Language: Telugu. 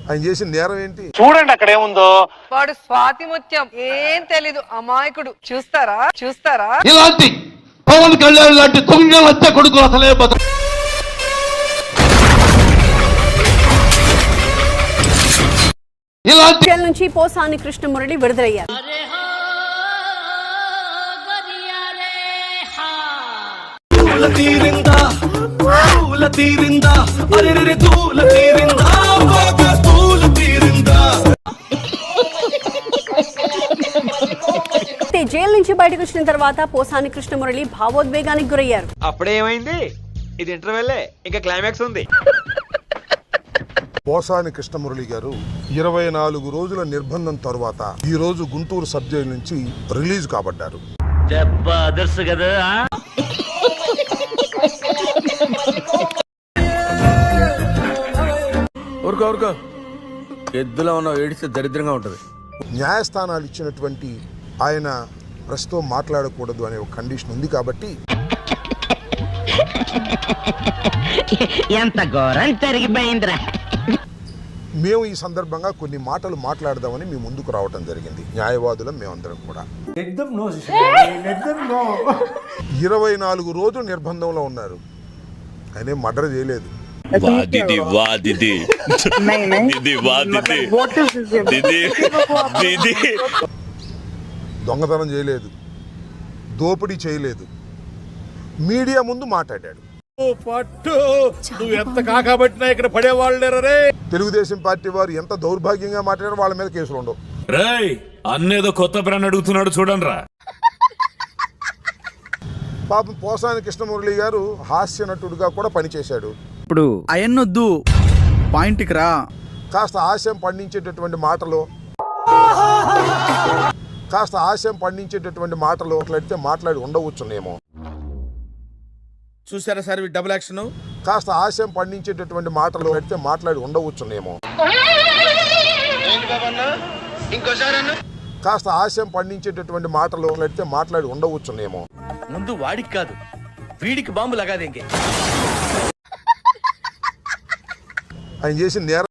ఆయన చేసిన నేరం ఏంటి? చూడండి అక్కడ ఏముందో. వాడు స్వాతి ముత్యం, ఏం తెలీదు అమాయకుడు. చూస్తారా చూస్తారా? ఇలాంటి పవన్ కళ్యాణ్ లాంటి దొంగ వచ్చే కొడుకు అసలే ఇలాంటి నుంచి పోసాని కృష్ణమురళి విడుదలయ్యారు. జైలు నుంచి బయటకు వచ్చిన తర్వాత పోసాని కృష్ణమురళి భావోద్వేగానికి గురయ్యారు. అప్పుడేమైంది? ఇది ఇంటర్వెల్లే, ఇంకా క్లైమాక్స్ ఉంది. పోసాని కృష్ణమురళి గారు 24 రోజుల నిర్బంధం తర్వాత ఈ రోజు గుంటూరు సబ్ జైలు నుంచి రిలీజ్ కాబడ్డారు. ఎద్దులో ఉన్న ఏడిస్తే దరిద్రంగా ఉంటది. న్యాయస్థానాలు ఇచ్చినటువంటి ఆయన ప్రస్తుతం మాట్లాడకూడదు అనే ఒక కండిషన్ ఉంది కాబట్టి ఎంత ఘోరం జరిగిపోయిందిరా. మేము ఈ సందర్భంగా కొన్ని మాటలు మాట్లాడదామని మీ ముందుకు రావటం జరిగింది. న్యాయవాదులం మేమందరం కూడా 24 రోజులు నిర్బంధంలో ఉన్నారు. ఆయన మర్డర్ చేయలేదు, దొంగతనం చేయలేదు, దోపిడీ చేయలేదు. మీడియా ముందు మాట్లాడాడు. తెలుగుదేశం పార్టీ వారు ఎంత దౌర్భాగ్యంగా మాట్లాడారు, వాళ్ళ మీద కేసులు ఉండవు. అన్నేదో కొత్త బ్రాండ్ అడుగుతున్నాడు చూడండి రా. పాపం పోసాని కృష్ణమురళి గారు హాస్య నటుడుగా కూడా పనిచేశాడు. ఇప్పుడు అయన్నొద్దు, పాయింట్కి రా. కాస్త హాస్యం పండించేటటువంటి మాటలు మాట్లాడి ఉండవచ్చునేమో. చూసారా సార్ డబుల్ యాక్షన్. కాస్త హాస్యం పండించేటటువంటి మాట్లాడి ఉండవచ్చునేమో. కాస్త హాస్యం పండించేటటువంటి మాట్లాడి ఉండవచ్చునేమో. ముందు వాడికి కాదు, వీడికి బాంబు లగాది. ఆయన చేసిన నేరం